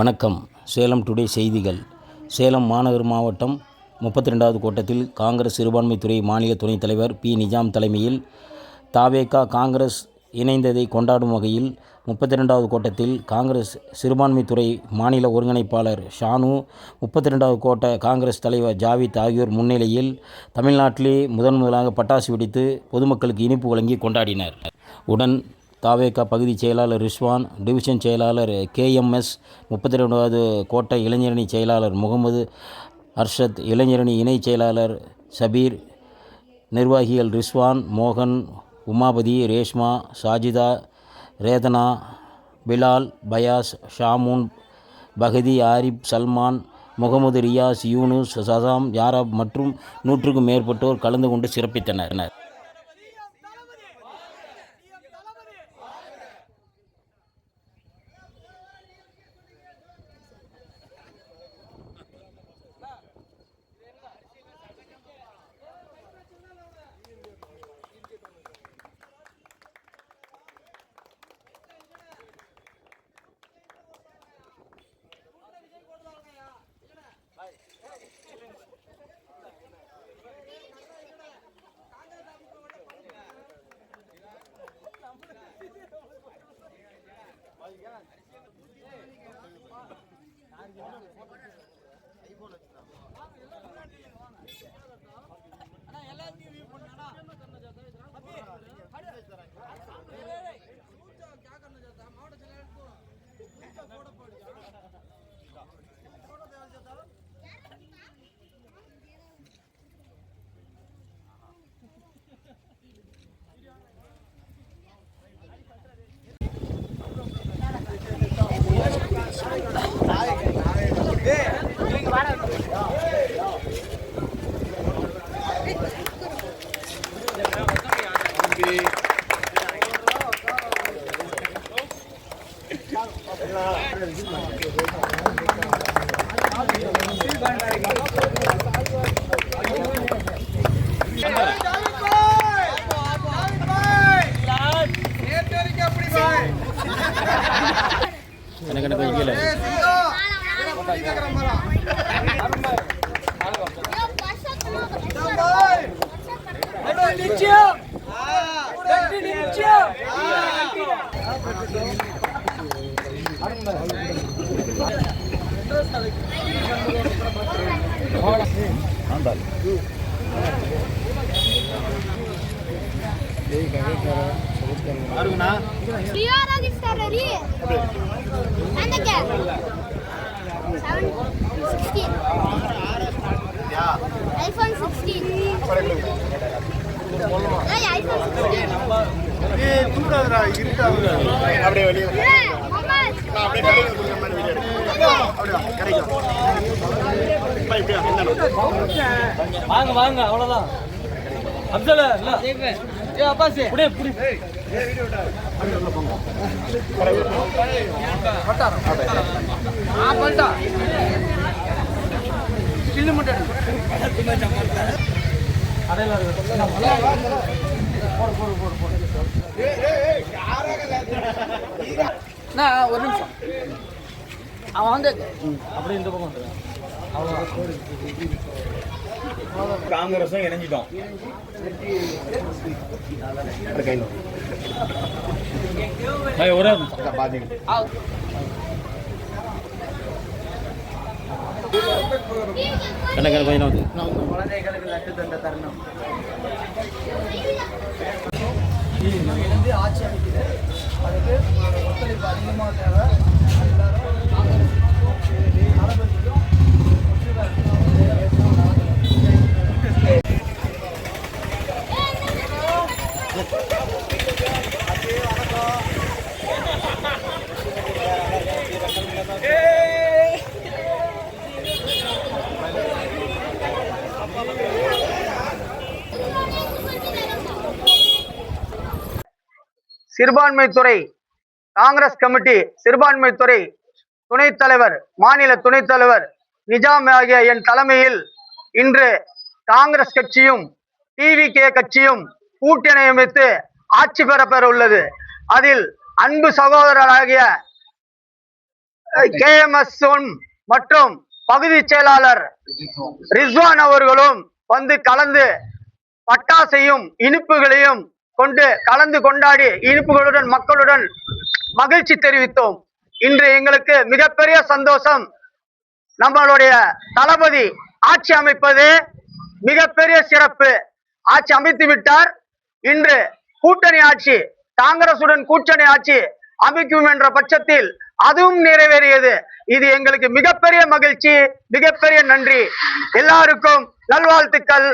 வணக்கம். சேலம் டுடே செய்திகள். சேலம் மாநகர் மாவட்டம் 32வது கோட்டத்தில் காங்கிரஸ் சிறுபான்மைத்துறை மாநில துணைத் தலைவர் பி. நிஜாம் தலைமையில் தவேக காங்கிரஸ் இணைந்ததை கொண்டாடும் வகையில் 32வது கோட்டத்தில் காங்கிரஸ் சிறுபான்மைத்துறை மாநில ஒருங்கிணைப்பாளர் ஷானு, 32வது கோட்ட காங்கிரஸ் தலைவர் ஜாவித் ஆகியோர் முன்னிலையில் தமிழ்நாட்டிலே முதன்முதலாக பட்டாசு வெடித்து பொதுமக்களுக்கு இனிப்பு வழங்கி கொண்டாடினர். உடன் தவேக பகுதி செயலாளர் ரிஸ்வான், டிவிஷன் செயலாளர் KMS, 32வது கோட்ட இளைஞரணி செயலாளர் முகமது அர்ஷத், இளைஞரணி இணை செயலாளர் சபீர், நிர்வாகிகள் ரிஸ்வான், மோகன், Umapathi, Reshma, Sajida, ரேதனா, Bilal, bias, Shamoon, பகதி, Arif, Salman, Mohammed Riyaz, Yunus, Saddam, யாரப் மற்றும் 100க்கும் மேற்பட்டோர் கலந்து கொண்டு சிறப்பித்தனர். iPhone 16 வாங்க வாங்க அவ்வளவுதான். அப்துல்லா இல்ல ஏ அப்பாசி புடி புடி பட்டா சில்லு முட்டை அடையில இருக்கு. ஒரு நிமிஷம் அவன் வந்து அப்படி இந்த பக்கம் வந்துடுறான். காங்கிரஸும் இணைஞ்சிட்டோம். ஒரே குழந்தைகளுக்கு லட்டு தந்த தருணம் ஆட்சி அமைக்குது. அதுக்கு ஒத்துழைப்பு அதிகமாக தேவை. சிறுபான்மைத்துறை காங்கிரஸ் கமிட்டி சிறுபான்மைத்துறை துணைத் தலைவர் மாநில துணைத் தலைவர் நிஜாம் ஆகிய என் தலைமையில் இன்று காங்கிரஸ் கட்சியும் TVK கட்சியும் கூட்டணி அமைத்து ஆட்சி பெற உள்ளது. அதில் அன்பு சகோதரராகிய KMS மற்றும் பகுதி செயலாளர் ரிஸ்வான் அவர்களும் வந்து கலந்து பட்டாசையும் இனிப்புகளையும் கொண்டு கலந்து கொண்டாடி இனிப்புகளுடன் மக்களுடன் மகிழ்ச்சி தெரிவித்தோம். இன்று எங்களுக்கு மிகப்பெரிய சந்தோஷம். நம்மளுடைய தளபதி ஆட்சி அமைப்பது மிகப்பெரிய சிறப்பு. ஆட்சி அமைத்து விட்டார். இன்று கூட்டணி ஆட்சி, காங்கிரசுடன் கூட்டணி ஆட்சி அமைக்கும் என்ற பட்சத்தில் அதுவும் நிறைவேறியது. இது எங்களுக்கு மிகப்பெரிய மகிழ்ச்சி, மிகப்பெரிய நன்றி. எல்லாருக்கும் நல்வாழ்த்துக்கள்.